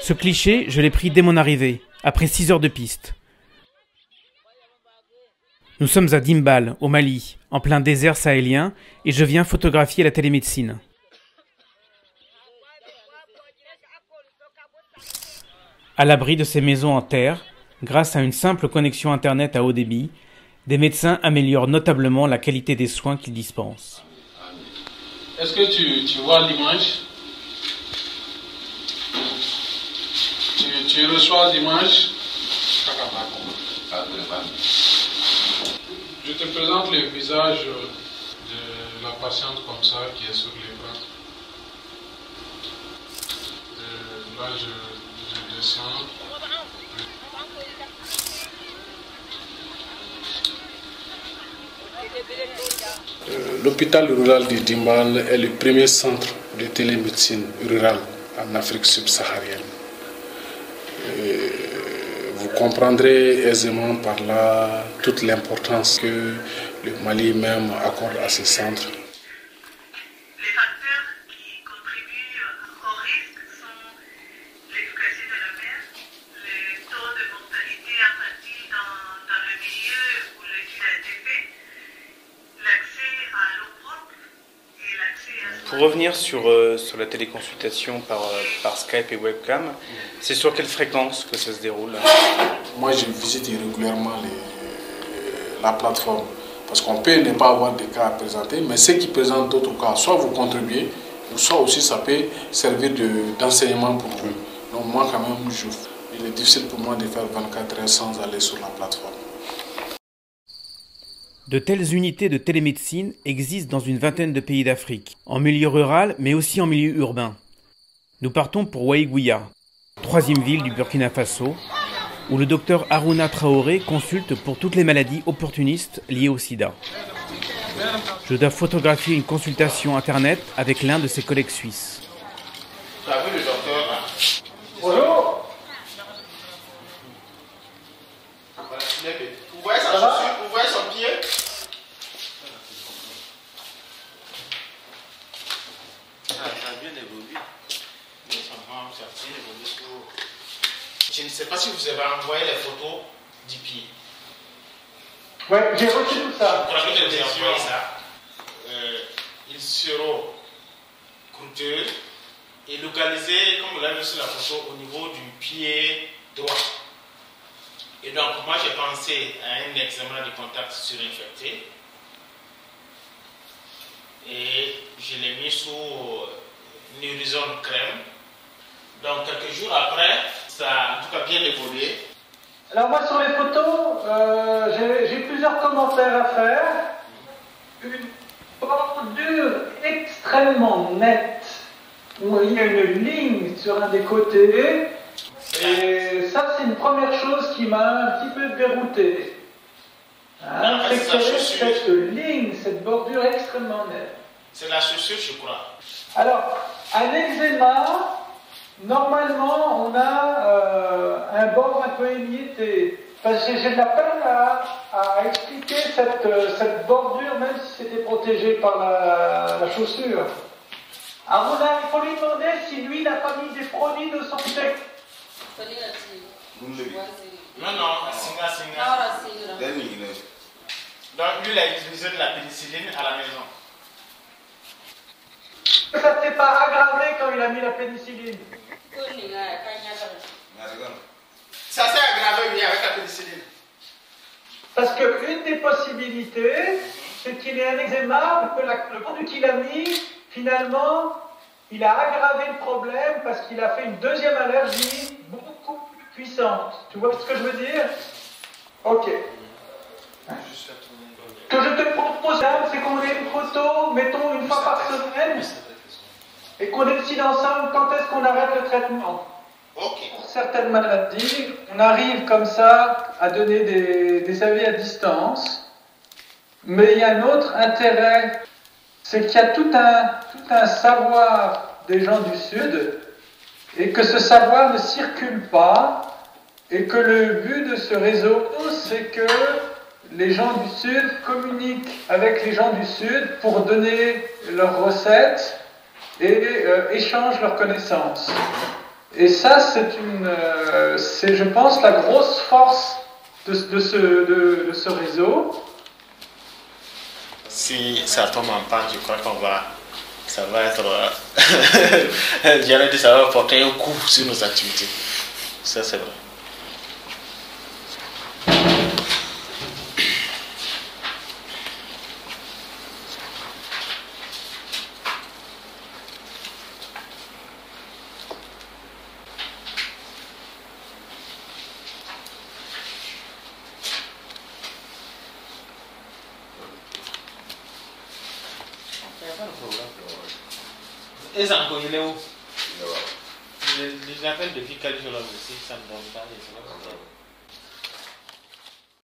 Ce cliché, je l'ai pris dès mon arrivée, après 6 heures de piste. Nous sommes à Dimbal, au Mali, en plein désert sahélien, et je viens photographier la télémédecine. À l'abri de ces maisons en terre, grâce à une simple connexion Internet à haut débit, des médecins améliorent notablement la qualité des soins qu'ils dispensent. Est-ce que tu vois l'image? Tu reçois l'image? Je te présente le visage de la patiente comme ça qui est sur l'écran. Là, je descends. L'hôpital rural de Dimbal est le premier centre de télémédecine rurale en Afrique subsaharienne. Vous comprendrez aisément par là toute l'importance que le Mali même accorde à ce centre. Les facteurs qui contribuent au risque sont l'efficacité de la mère, le taux de mortalité infantile dans le milieu où l'étude a été faite, l'accès à l'eau propre et l'accès à... Pour revenir sur la téléconsultation par Skype et webcam, c'est sur quelle fréquence que ça se déroule? Moi, je visite régulièrement la plateforme parce qu'on peut ne pas avoir de cas à présenter, mais ceux qui présentent d'autres cas, soit vous contribuez, ou soit aussi ça peut servir d'enseignement pour vous. Donc moi, quand même, il est difficile pour moi de faire 24 heures sans aller sur la plateforme. De telles unités de télémédecine existent dans une vingtaine de pays d'Afrique, en milieu rural mais aussi en milieu urbain. Nous partons pour Ouaïgouya, troisième ville du Burkina Faso, où le docteur Harouna Traoré consulte pour toutes les maladies opportunistes liées au sida. Je dois photographier une consultation internet avec l'un de ses collègues suisses. Tu as vu le docteur là? Bonjour. Vous voyez sa chaussure? Vous voyez son pied? Ça a bien évolué. Je ne sais pas si vous avez envoyé les photos du pied. Oui, j'ai reçu tout ça. Pour que je vous envoie ça, ils seront coûteux et localisés, comme vous l'avez vu sur la photo, au niveau du pied droit. Et donc, moi, j'ai pensé à un examen de contact surinfecté et je l'ai mis sous Neurizone crème. Donc, quelques jours après, ça a en tout cas bien évolué. Alors moi, sur les photos, j'ai plusieurs commentaires à faire. Une bordure extrêmement nette, où il y a une ligne sur un des côtés. Et ça, c'est une première chose qui m'a un petit peu dérouté. Hein, c'est que cette ligne, cette bordure extrêmement nette. C'est la chaussure, je crois. Alors, un eczéma, normalement, on a un bord un peu émietté. Parce que j'ai de la peine à expliquer cette bordure, même si c'était protégé par la chaussure. Aruna, il faut lui demander si lui, il n'a pas mis des produits de santé. Non, Singa. Donc, lui, il a utilisé de la pénicilline à la maison. Ça ne s'est pas aggravé quand il a mis la pénicilline. Ça s'est aggravé, oui, avec la pénicilline. Parce qu'une des possibilités, c'est qu'il ait un eczéma, que le produit qu'il a mis, finalement, il a aggravé le problème parce qu'il a fait une deuxième allergie beaucoup plus puissante. Tu vois ce que je veux dire? Ok. Ce que je te propose, c'est qu'on ait une photo, mettons une fois par semaine, et qu'on décide ensemble quand est-ce qu'on arrête le traitement. Ok. Pour certaines maladies, on arrive comme ça à donner des avis à distance, mais il y a un autre intérêt, c'est qu'il y a tout un savoir des gens du Sud, et que ce savoir ne circule pas, et que le but de ce réseau, c'est que les gens du Sud communiquent avec les gens du Sud pour donner leurs recettes et échangent leurs connaissances. Et ça, c'est, je pense, la grosse force de ce réseau. Si ça tombe en panne, je crois ça va être, j'allais dire, ça va porter un coup sur nos activités. Ça, c'est vrai. Et ça, il est où? Je l'appelle depuis quelques jours aussi, ça ne donne pas.